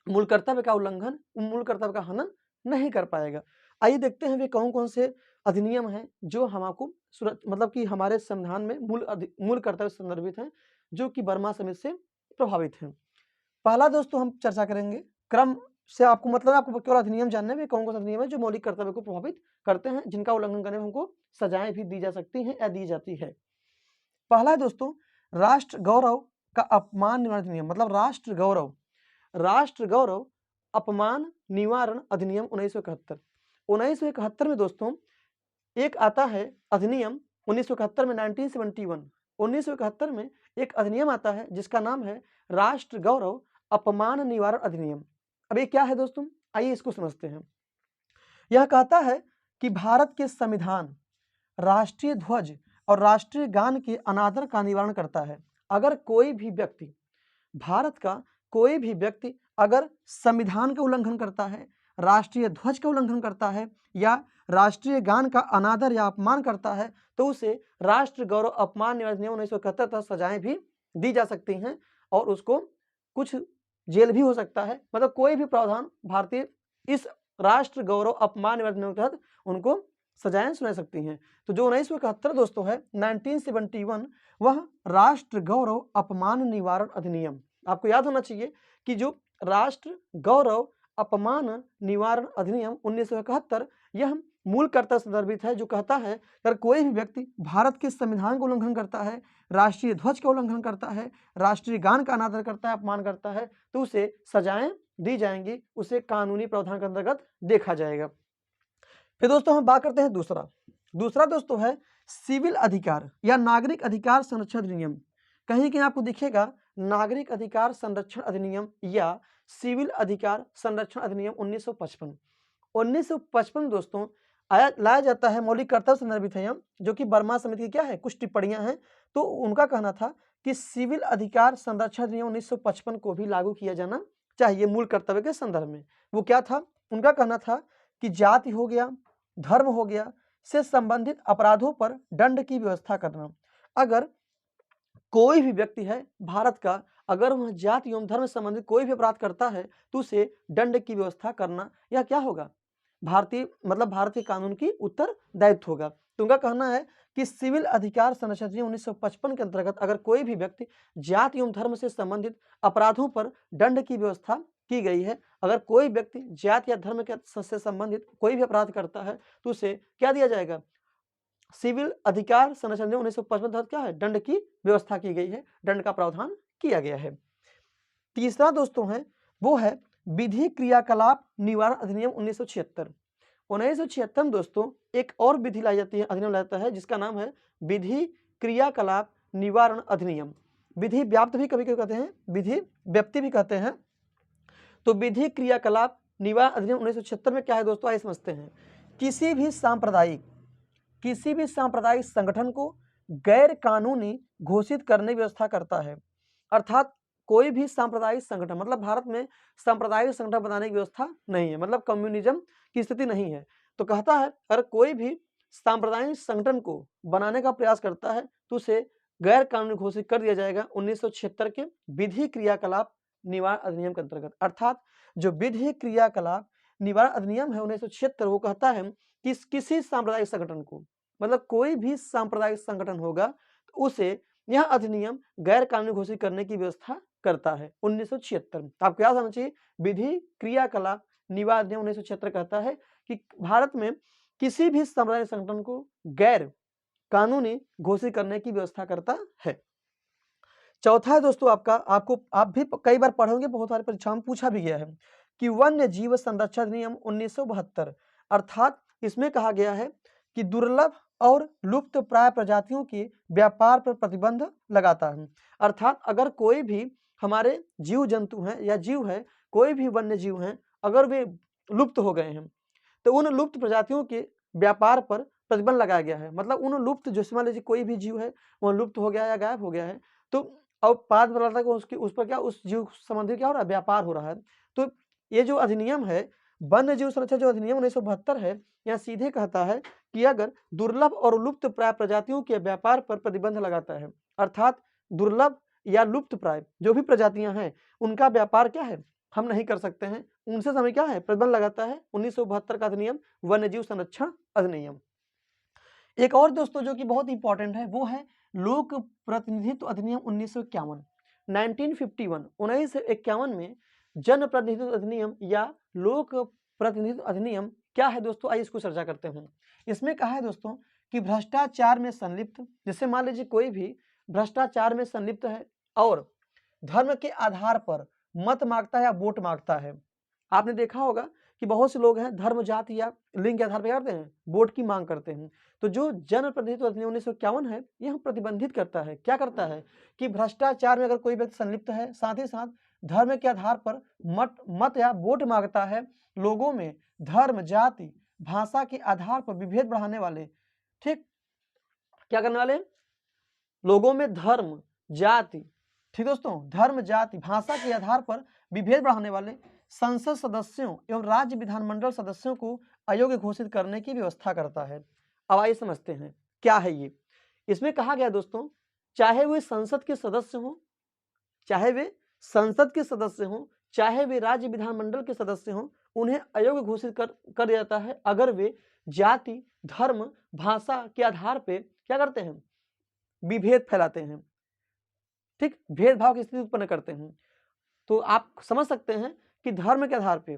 मूल कर्तव्य का उल्लंघन, मूल कर्तव्य का हनन नहीं कर पाएगा। आइए देखते हैं वे कौन कौन से अधिनियम हैं जो हमको मतलब कि हमारे संविधान में मूल कर्तव्य संदर्भित हैं जो कि बर्मा समिति से प्रभावित हैं। पहला दोस्तों हम चर्चा करेंगे क्रम से, आपको मतलब आपको केवल अधिनियम जानने में कौन कौन सा अधिनियम है जो मौलिक कर्तव्य को प्रभावित करते हैं, जिनका उल्लंघन करने में हमको सजाएं भी दी जा सकती हैं या दी जाती है। पहला है दोस्तों राष्ट्र गौरव का अपमान निवारण अधिनियम, मतलब राष्ट्र गौरव अपमान निवारण अधिनियम 1971। 1971 में दोस्तों एक आता है अधिनियम 1971 में 1971 1971 में एक अधिनियम आता है जिसका नाम है राष्ट्र गौरव अपमान निवारण अधिनियम। अब ये क्या है दोस्तों, आइए इसको समझते हैं। यह कहता है कि भारत के संविधान राष्ट्रीय ध्वज और राष्ट्रीय गान के अनादर का निवारण करता है। अगर कोई भी व्यक्ति, भारत का कोई भी व्यक्ति अगर संविधान का उल्लंघन करता है, राष्ट्रीय ध्वज का उल्लंघन करता है या राष्ट्रीय गान का अनादर या अपमान करता है तो उसे राष्ट्र गौरव अपमान निवारण अधिनियम 1971 तक सजाएं भी दी जा सकती हैं और उसको कुछ जेल भी हो सकता है। मतलब कोई भी प्रावधान भारतीय इस राष्ट्र गौरव अपमान निवारण अधिनियम के तहत उनको सजाएं सुना सकती हैं। तो जो 1971 दोस्तों है 1971 वह राष्ट्र गौरव अपमान निवारण अधिनियम, आपको याद होना चाहिए कि जो राष्ट्र गौरव अपमान निवारण अधिनियम 1971 यह मूल कर्तव्य संदर्भित है, जो कहता है अगर कोई भी व्यक्ति भारत के संविधान का उल्लंघन करता है, राष्ट्रीय ध्वज का उल्लंघन करता है, राष्ट्रीय गान का अनादर करता है, अपमान करता है, तो उसे सजाएं दी जाएंगी, उसे कानूनी प्रावधान के अंतर्गत देखा जाएगा। फिर दोस्तों हम बात करते हैं दूसरा दोस्तों है सिविल अधिकार या नागरिक अधिकार संरक्षण अधिनियम। कहीं कहीं आपको दिखेगा नागरिक अधिकार संरक्षण अधिनियम या सिविल अधिकार संरक्षण अधिनियम 1955। 1955 दोस्तों लाया जाता है, मौलिक कर्तव्य संदर्भित है, जो कि बर्मा समिति की क्या है कुछ टिप्पणियां हैं। तो उनका कहना था कि सिविल अधिकार संरक्षण अधिनियम 1955 को भी लागू किया जाना चाहिए मूल कर्तव्य के संदर्भ में। वो क्या था, उनका कहना था कि जाति हो गया, धर्म हो गया से संबंधित अपराधों पर दंड की व्यवस्था करना। अगर कोई भी व्यक्ति है भारत का, अगर वह जाति एवं धर्म संबंधित कोई भी अपराध करता है तो उसे दंड की व्यवस्था करना, यह क्या होगा, भारतीय कानून की उत्तरदायित्व होगा। तो उनका कहना है कि सिविल अधिकार संरक्षण अधिनियम 1955 के अंतर्गत अगर कोई भी व्यक्ति जाति एवं धर्म से संबंधित अपराधों पर दंड की व्यवस्था की गई है, अगर कोई व्यक्ति जाति या धर्म से संबंधित कोई भी अपराध करता है तो उसे क्या दिया जाएगा, सिविल अधिकार संरक्षण अधिनियम 1955 तहत क्या है, दंड की व्यवस्था की गई है, दंड का प्रावधान किया गया है। तीसरा दोस्तों है वो है विधि क्रियाकलाप निवारण अधिनियम 1976। 1976 में दोस्तों एक और विधि लाई जाती है, अधिनियम लाया जाता है, जिसका नाम है विधि क्रियाकलाप निवारण अधिनियम। विधि व्याप्त भी कभी कभी कहते हैं, विधि व्याप्ति भी कहते हैं। तो विधि क्रियाकलाप निवारण अधिनियम 1976 में क्या है दोस्तों, आइए समझते हैं। किसी भी सांप्रदायिक संगठन को गैर कानूनी घोषित करने की व्यवस्था करता है। अर्थात कोई भी सांप्रदायिक संगठन, मतलब भारत में सांप्रदायिक संगठन बनाने की व्यवस्था नहीं है, मतलब कम्युनिज्म की स्थिति नहीं है। तो कहता है अगर कोई भी सांप्रदायिक संगठन को बनाने का प्रयास करता है तो उसे गैर कानूनी घोषित कर दिया जाएगा 1976 के विधि क्रियाकलाप निवारण अधिनियम के अंतर्गत। अर्थात जो विधि क्रियाकलाप निवारण अधिनियम है 1976, वो कहता है कि किसी सांप्रदायिक संगठन को, मतलब कोई भी सांप्रदायिक संगठन होगा तो उसे यह अधिनियम गैर कानूनी घोषित करने की व्यवस्था करता है 1976। आपको क्या समझना चाहिए, विधि क्रियाकलाप निवारण अधिनियम 1976 कहता है कि भारत में किसी भी सांप्रदायिक संगठन को गैर कानूनी घोषित करने की व्यवस्था करता है। चौथा है दोस्तों आप भी कई बार पढ़ोगे, बहुत सारी परीक्षाओं में पूछा भी गया है कि वन्य जीव संरक्षण अधिनियम 1972। अर्थात इसमें कहा गया है कि दुर्लभ और लुप्त प्राय प्रजातियों के व्यापार पर प्रतिबंध लगाता है। अर्थात अगर कोई भी हमारे जीव जंतु हैं या जीव है, कोई भी वन्य जीव हैं, अगर वे लुप्त हो गए हैं तो उन लुप्त प्रजातियों के व्यापार पर प्रतिबंध लगाया गया है। मतलब उन लुप्त, जो मान लीजिए कोई भी जीव है वह लुप्त हो गया या गायब हो गया है, तो और पाद बदलता है उस पर क्या, उस जीव संबंधी क्या हो रहा है, व्यापार हो रहा है। तो ये जो अधिनियम है वन्य जीव संरक्षण जो अधिनियम 1972 है, यहाँ सीधे कहता है कि अगर दुर्लभ और लुप्त प्राय प्रजातियों के व्यापार पर प्रतिबंध लगाता है, अर्थात दुर्लभ या लुप्त प्राय जो भी प्रजातियां हैं उनका व्यापार क्या है, हम नहीं कर सकते हैं, उनसे हमें क्या है, प्रतिबंध लगाता है 1972 का अधिनियम वन्य जीव संरक्षण अधिनियम। एक और दोस्तों जो कि बहुत इंपॉर्टेंट है वो है लोक प्रतिनिधित्व अधिनियम 1951। 1951 में जन प्रतिनिधित्व अधिनियम या लोक प्रतिनिधित्व अधिनियम क्या है दोस्तों, आइए इसको चर्चा करते हैं। इसमें कहा है दोस्तों कि भ्रष्टाचार में संलिप्त, जैसे मान लीजिए कोई भी भ्रष्टाचार में संलिप्त है और धर्म के आधार पर मत मांगता है या वोट मांगता है। आपने देखा होगा कि बहुत से लोग हैं धर्म, जाति या लिंग के आधार पर करते हैं, वोट की मांग करते हैं। तो जो जन प्रतिनिधित्व अधिनियम 1951 है यह प्रतिबंधित करता है, क्या करता है कि भ्रष्टाचार में अगर कोई व्यक्ति संलिप्त है, साथ ही साथ धर्म के आधार पर मत या वोट मांगता है, लोगों में धर्म, जाति, भाषा के आधार पर विभेद बढ़ाने वाले, ठीक, क्या करने वाले, लोगों में धर्म, जाति, ठीक दोस्तों, धर्म, जाति, भाषा के आधार पर विभेद बढ़ाने वाले संसद सदस्यों एवं राज्य विधानमंडल सदस्यों को अयोग्य घोषित करने की व्यवस्था करता है। अब आइए समझते हैं क्या है ये। इसमें कहा गया दोस्तों, चाहे वे संसद के सदस्य हों, चाहे वे राज्य विधानमंडल के सदस्य हों, उन्हें अयोग्य घोषित कर दिया जाता है अगर वे जाति, धर्म, भाषा के आधार पर क्या करते हैं, विभेद फैलाते हैं, ठीक, भेदभाव की स्थिति उत्पन्न करते हैं। तो आप समझ सकते हैं कि धर्म के आधार पे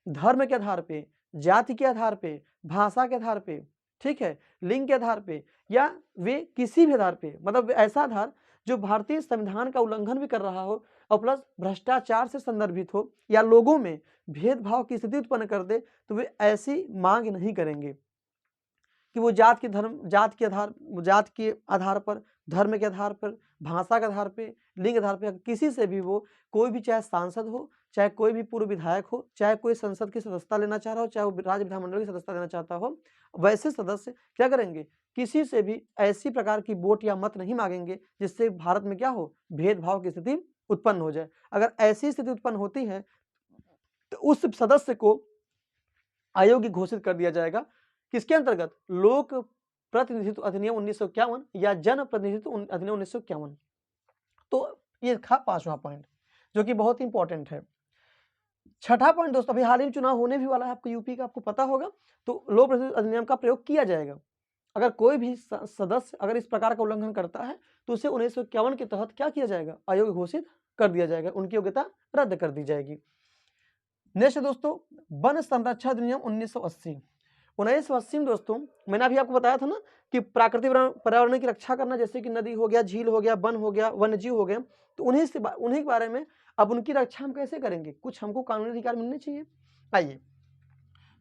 धर्म के आधार पे, जाति के आधार पे, भाषा के आधार पे, ठीक है, लिंग के आधार पे, या वे किसी भी आधार पे, मतलब ऐसा आधार जो भारतीय संविधान का उल्लंघन भी कर रहा हो और प्लस भ्रष्टाचार से संदर्भित हो या लोगों में भेदभाव की स्थिति उत्पन्न कर दे, तो वे ऐसी मांग नहीं करेंगे कि वो जात के आधार पर, धर्म के आधार पर, भाषा के आधार पे, लिंग के आधार पे किसी से भी वो, कोई भी चाहे सांसद हो, चाहे कोई भी पूर्व विधायक हो, चाहे कोई संसद की सदस्यता लेना चाह रहा हो, चाहे वो राज्य विधानमंडल की सदस्यता लेना चाहता हो, वैसे सदस्य क्या करेंगे, किसी से भी ऐसी प्रकार की वोट या मत नहीं मांगेंगे जिससे भारत में क्या हो, भेदभाव की स्थिति उत्पन्न हो जाए। अगर ऐसी स्थिति उत्पन्न होती है तो उस सदस्य को अयोग्य घोषित कर दिया जाएगा। किसके अंतर्गत? लोक प्रतिनिधित्व अधिनियम 1951 या जन प्रतिनिधित्व अधिनियम 1951। तो ये था 5वां पॉइंट, जो कि बहुत इंपॉर्टेंट है। छठा पॉइंट दोस्तों, अभी हाल ही में चुनाव होने भी वाला है आपको यूपी का, आपको पता होगा, तो लोक प्रतिनिधित्व अधिनियम का प्रयोग किया जाएगा। अगर कोई भी सदस्य अगर इस प्रकार का उल्लंघन करता है तो उसे 1951 के तहत क्या किया जाएगा, अयोग्य घोषित कर दिया जाएगा, उनकी योग्यता रद्द कर दी जाएगी। नेक्स्ट दोस्तों, वन संरक्षण अधिनियम 1980 में दोस्तों, मैंने अभी आपको बताया था ना कि प्राकृतिक पर्यावरण की रक्षा करना, जैसे कि नदी हो गया, झील हो गया, वन हो गया, वन्य जीव हो गए, तो उन्हीं के बारे में अब उनकी रक्षा हम कैसे करेंगे, कुछ हमको कानूनी अधिकार मिलने चाहिए। आइए,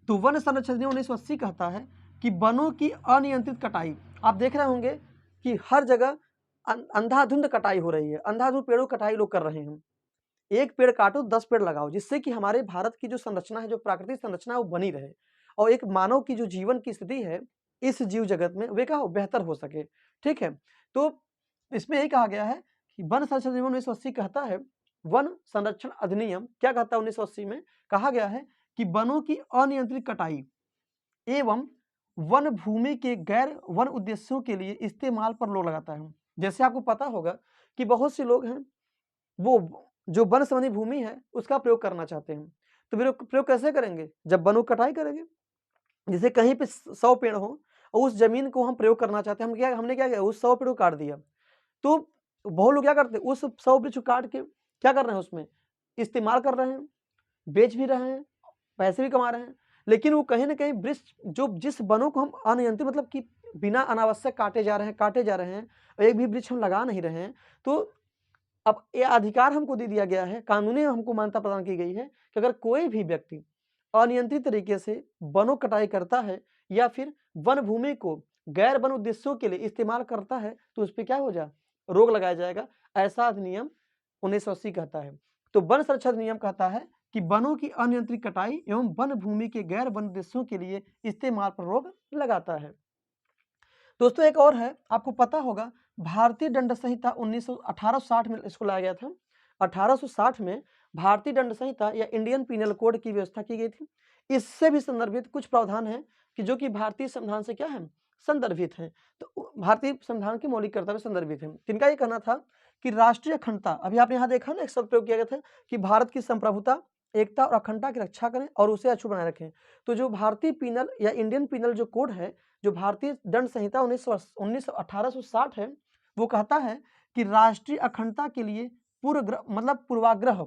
तो वन संरक्षण अधिनियम 1980 कहता है कि वनों की अनियंत्रित कटाई, आप देख रहे होंगे कि हर जगह अंधाधुंध कटाई हो रही है, अंधाधुंध पेड़ों की कटाई लोग कर रहे हैं। एक पेड़ काटो 10 पेड़ लगाओ, जिससे कि हमारे भारत की जो संरचना है, जो प्राकृतिक संरचना है, वो बनी रहे और एक मानव की जो जीवन की स्थिति है इस जीव जगत में, वे क्या हो, बेहतर हो सके। ठीक है, तो इसमें यही कहा गया है कि वन संरक्षण अधिनियम 1980 कहता है, वन संरक्षण अधिनियम क्या कहता है, 1980 में कहा गया है कि वनों की अनियंत्रित कटाई एवं वन भूमि के गैर वन उद्देश्यों के लिए इस्तेमाल पर रोक लगाता है। जैसे आपको पता होगा कि बहुत से लोग हैं, वो जो वन संबंधी भूमि है उसका प्रयोग करना चाहते हैं, तो प्रयोग कैसे करेंगे, जब वनों कटाई करेंगे। जैसे कहीं पे 100 पेड़ हो और उस जमीन को हम प्रयोग करना चाहते हैं, हमने क्या किया, उस 100 पेड़ को काट दिया। तो बहुत लोग क्या करते हैं, उस 100 वृक्ष को काट के क्या कर रहे हैं, उसमें इस्तेमाल कर रहे हैं, बेच भी रहे हैं, पैसे भी कमा रहे हैं, लेकिन वो कहीं ना कहीं वृक्ष जो जिस वनों को हम अनियंत्रित मतलब कि बिना अनावश्यक काटे जा रहे हैं, एक भी वृक्ष हम लगा नहीं रहे हैं, तो अब ये अधिकार हमको दे दिया गया है, कानूनी हमको मान्यता प्रदान की गई है कि अगर कोई भी व्यक्ति अनियंत्रित तरीके से वनों कटाई करता है या फिर वन भूमि को गैर वन उद्देश्यों के लिए इस्तेमाल करता है, तो उस पर क्या हो जाए, रोक लगाया जाएगा। ऐसा अधिनियम 1980 कहता है। तो वन संरक्षण अधिनियम कहता है कि वनों की अनियंत्रित कटाई एवं वन भूमि के गैर वन उद्देश्यों के लिए इस्तेमाल पर रोक लगाता है। दोस्तों एक और है, आपको पता होगा, भारतीय दंड संहिता 1860 में इसको लाया गया था। 1860 में भारतीय दंड संहिता या इंडियन पीनल कोड की व्यवस्था की गई थी। इससे भी संदर्भित कुछ प्रावधान है कि जो कि भारतीय संविधान से क्या है, संदर्भित है। तो भारतीय संविधान के मौलिक कर्तव्य संदर्भित है। जिनका ये कहना था कि राष्ट्रीय अखंडता, अभी आपने यहाँ देखा ना एक शब्द प्रयोग किया गया था कि भारत की संप्रभुता, एकता और अखंडता की रक्षा करें और उसे अछूत बनाए रखें। तो जो भारतीय पीनल या इंडियन पीनल जो कोड है, जो भारतीय दंड संहिता 1860 है, वो कहता है कि राष्ट्रीय अखंडता के लिए पूर्वाग्रह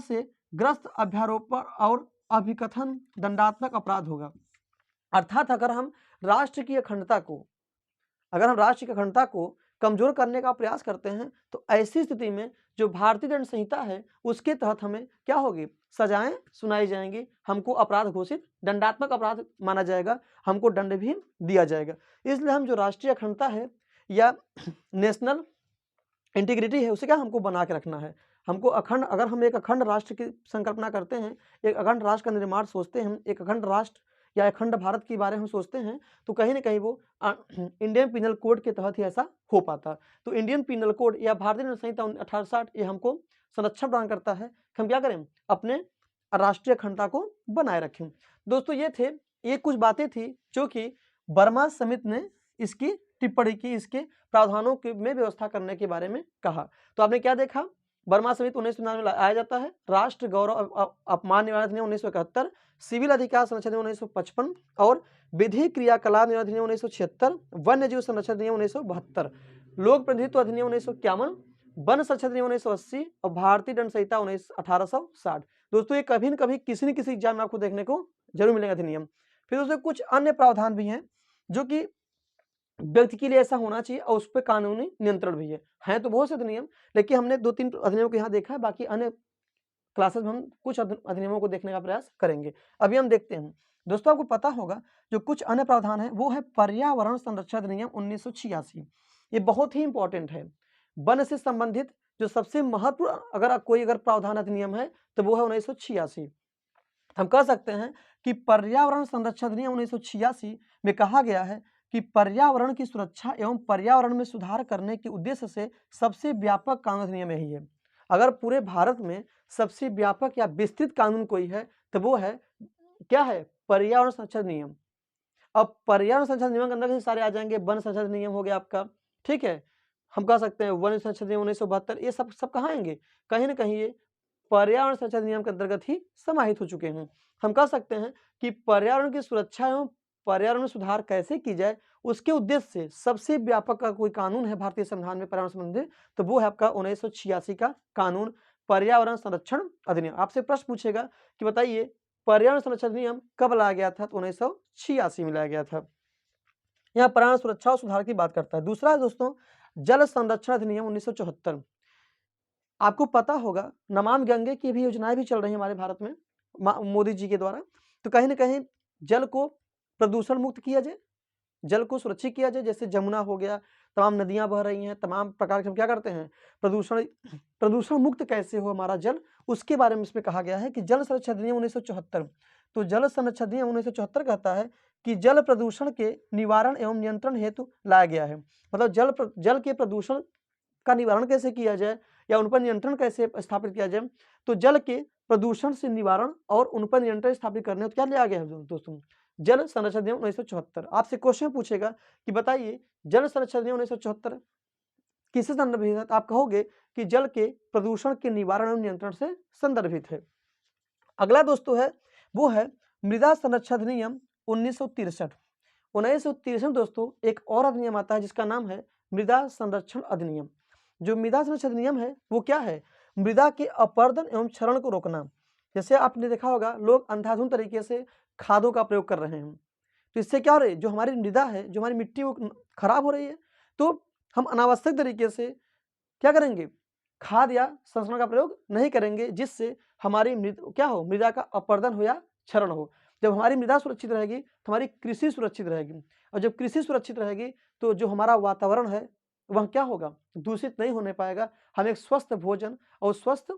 से ग्रस्त अभ्यारोपण और अभिकथन दंडात्मक अपराध होगा। अर्थात अगर हम राष्ट्र की अखंडता को कमजोर करने का प्रयास करते हैं, तो ऐसी स्थिति में जो भारतीय दंड संहिता है उसके तहत हमें क्या होगी, सजाएं सुनाई जाएंगी, हमको अपराध घोषित, दंडात्मक अपराध माना जाएगा, हमको दंड भी दिया जाएगा। इसलिए हम जो राष्ट्रीय अखंडता है या नेशनल इंटीग्रिटी है, उसे क्या हमको बना के रखना है। हमको अखंड, अगर हम एक अखंड राष्ट्र की संकल्पना करते हैं, एक अखंड राष्ट्र का निर्माण सोचते हैं, एक अखंड राष्ट्र या अखंड भारत के बारे में सोचते हैं, तो कहीं ना कहीं वो इंडियन पीनल कोड के तहत ही ऐसा हो पाता। तो इंडियन पीनल कोड या भारतीय दंड संहिता 1860 ये हमको संरक्षण प्रदान करता है कि हम क्या करें, अपने राष्ट्रीय अखंडता को बनाए रखें। दोस्तों ये कुछ बातें थी जो कि वर्मा समिति ने इसकी टिप्पणी की, इसके प्रावधानों में व्यवस्था करने के बारे में कहा। तो आपने क्या देखा, वर्मा समिति 1999 में आया जाता है, राष्ट्र गौरव अपमान निवारण अधिनियम 1971, सिविल अधिकार संरक्षण अधिनियम 1955 और विधि क्रियाकलाप निवारण अधिनियम 1976, वन्य जीव संरक्षण अधिनियम 1972, लोक प्रतिनिधित्व अधिनियम 1951, वन संरक्षण अधिनियम 1980 और भारतीय दंड संहिता 1860। दोस्तों ये कभी न कभी किसी न किसी एग्जाम में आपको देखने को जरूर मिलेगा अधिनियम। फिर दोस्तों कुछ अन्य प्रावधान भी हैं जो कि व्यक्ति के लिए ऐसा होना चाहिए और उस पर कानूनी नियंत्रण भी है तो बहुत से अधिनियम, लेकिन हमने 2-3 अधिनियमों को यहाँ देखा है, बाकी अन्य क्लासेस में हम कुछ अधिनियमों को देखने का प्रयास करेंगे। अभी हम देखते हैं। दोस्तों आपको पता होगा जो कुछ अन्य प्रावधान है वो है पर्यावरण संरक्षण अधिनियम 1986। ये बहुत ही इंपॉर्टेंट है। वन से संबंधित जो सबसे महत्वपूर्ण अगर प्रावधान अधिनियम है तो वो है 1986। हम कह सकते हैं कि पर्यावरण संरक्षण अधिनियम 1986 में कहा गया है कि पर्यावरण की सुरक्षा एवं पर्यावरण में सुधार करने के उद्देश्य से सबसे व्यापक कानून अधिनियम यही है। अगर पूरे भारत में सबसे व्यापक या विस्तृत कानून कोई है तो वो है क्या है, पर्यावरण संरक्षण नियम। अब पर्यावरण संरक्षण नियम के अंदर सारे आ जाएंगे, वन संरक्षण नियम हो गया आपका, ठीक है। हम कह सकते हैं वन संरक्षण नियम 1972, ये सब कहाँ आएंगे, कहीं ना कहीं ये पर्यावरण संरक्षण नियम के अंतर्गत ही समाहित हो चुके हैं। हम कह सकते हैं कि पर्यावरण की सुरक्षा एवं पर्यावरण में सुधार कैसे की जाए उसके उद्देश्य से सबसे व्यापक का कोई कानून है भारतीय संविधान में पर्यावरण संबंधित, तो वो है आपका 1986 का कानून पर्यावरण संरक्षण अधिनियम। आपसे प्रश्न पूछेगा कि बताइए पर्यावरण संरक्षण अधिनियम कब लाया गया था, तो 1986 में लाया गया था। यहाँ पर्यावरण सुरक्षा और सुधार की बात करता है। दूसरा है दोस्तों जल संरक्षण अधिनियम 1974। आपको पता होगा नमामि गंगे की भी योजनाएं भी चल रही हैं हमारे भारत में मोदी जी के द्वारा, तो कहीं ना कहीं जल को प्रदूषण मुक्त किया जाए, जल को सुरक्षित किया जाए। जैसे जमुना हो गया, तमाम नदियां बह रही हैं, तमाम प्रकार के हम क्या करते हैं प्रदूषण मुक्त कैसे हो हमारा जल, उसके बारे में इसमें कहा गया है कि जल संरक्षण अधिनियम 1974। तो जल संरक्षण अधिनियम 1974 कहता है कि जल प्रदूषण के निवारण एवं नियंत्रण हेतु लाया गया है। मतलब जल के प्रदूषण का निवारण कैसे किया जाए या उन पर नियंत्रण कैसे स्थापित किया जाए, तो जल के प्रदूषण से निवारण और उन पर नियंत्रण स्थापित करने क्या लिया गया है दोस्तों, जल संरक्षण अधिनियम 1974। आपसे क्वेश्चन पूछेगा कि बताइए जल संरक्षण अधिनियम 1974 किससे संदर्भित है, तो आप कहोगे कि जल के प्रदूषण के निवारण एवं नियंत्रण से संदर्भित है। अगला दोस्तों है वो है मृदा संरक्षण अधिनियम 1963। 1963 दोस्तों एक और अधिनियम आता है जिसका नाम है मृदा संरक्षण अधिनियम। जो मृदा संरक्षण अधिनियम है वो क्या है, मृदा के अपरदन एवं क्षरण को रोकना। जैसे आपने देखा होगा लोग अंधाधुंध तरीके से खादों का प्रयोग कर रहे हैं, तो इससे क्या हो रही है, जो हमारी मृदा है, जो हमारी मिट्टी वो खराब हो रही है। तो हम अनावश्यक तरीके से क्या करेंगे, खाद या संस्करण का प्रयोग नहीं करेंगे, जिससे हमारी मृदा का अपरदन हो या क्षरण हो। जब हमारी मृदा सुरक्षित रहेगी तो हमारी कृषि सुरक्षित रहेगी, और जब कृषि सुरक्षित रहेगी तो जो हमारा वातावरण है वह क्या होगा, दूषित नहीं होने पाएगा। हम एक स्वस्थ भोजन और स्वस्थ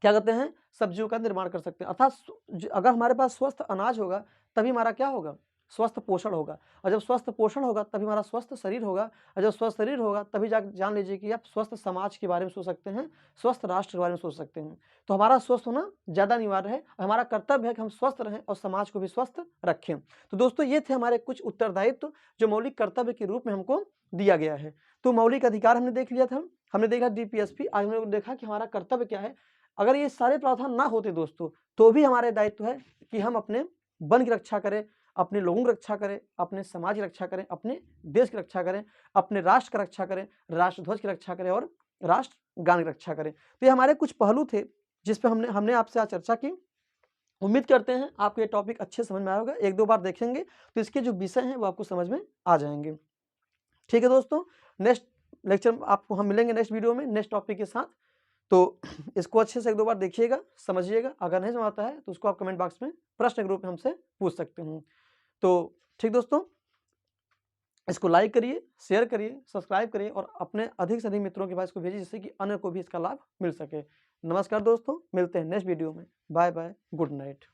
क्या कहते हैं सब्जियों का निर्माण कर सकते हैं। अर्थात अगर हमारे पास स्वस्थ अनाज होगा तभी हमारा क्या होगा, स्वस्थ पोषण होगा, और जब स्वस्थ पोषण होगा तभी हमारा स्वस्थ शरीर होगा, और जब स्वस्थ शरीर होगा तभी जान लीजिए कि आप स्वस्थ समाज के बारे में सोच सकते हैं, स्वस्थ राष्ट्र के बारे में सोच सकते हैं। तो हमारा स्वस्थ होना ज़्यादा अनिवार्य है, हमारा कर्तव्य है कि हम स्वस्थ रहें और समाज को भी स्वस्थ रखें। तो दोस्तों ये थे हमारे कुछ उत्तरदायित्व जो मौलिक कर्तव्य के रूप में हमको दिया गया है। तो मौलिक अधिकार हमने देख लिया था, हमने देखा DPSP, आज हमने देखा कि हमारा कर्तव्य क्या है। अगर ये सारे प्रावधान ना होते दोस्तों तो भी हमारे दायित्व है कि हम अपने वन की रक्षा करें, अपने लोगों की रक्षा करें, अपने समाज की रक्षा करें, अपने देश की रक्षा करें, अपने राष्ट्र की रक्षा करें, राष्ट्रध्वज की रक्षा करें और राष्ट्रगान की रक्षा करें। तो ये हमारे कुछ पहलू थे जिस पर हमने आपसे आज चर्चा की। उम्मीद करते हैं आपको ये टॉपिक अच्छे समझ में आया होगा। 1-2 बार देखेंगे तो इसके जो विषय हैं वो आपको समझ में आ जाएंगे। ठीक है दोस्तों, नेक्स्ट लेक्चर आपको हम मिलेंगे नेक्स्ट वीडियो में नेक्स्ट टॉपिक के साथ। तो इसको अच्छे से 1-2 बार देखिएगा, समझिएगा। अगर नहीं समझ आता है तो उसको आप कमेंट बॉक्स में प्रश्न के रूप में हमसे पूछ सकते हैं। तो ठीक दोस्तों, इसको लाइक करिए, शेयर करिए, सब्सक्राइब करिए और अपने अधिक से अधिक मित्रों के पास इसको भेजिए जिससे कि अन्य को भी इसका लाभ मिल सके। नमस्कार दोस्तों, मिलते हैं नेक्स्ट वीडियो में। Bye bye, good night.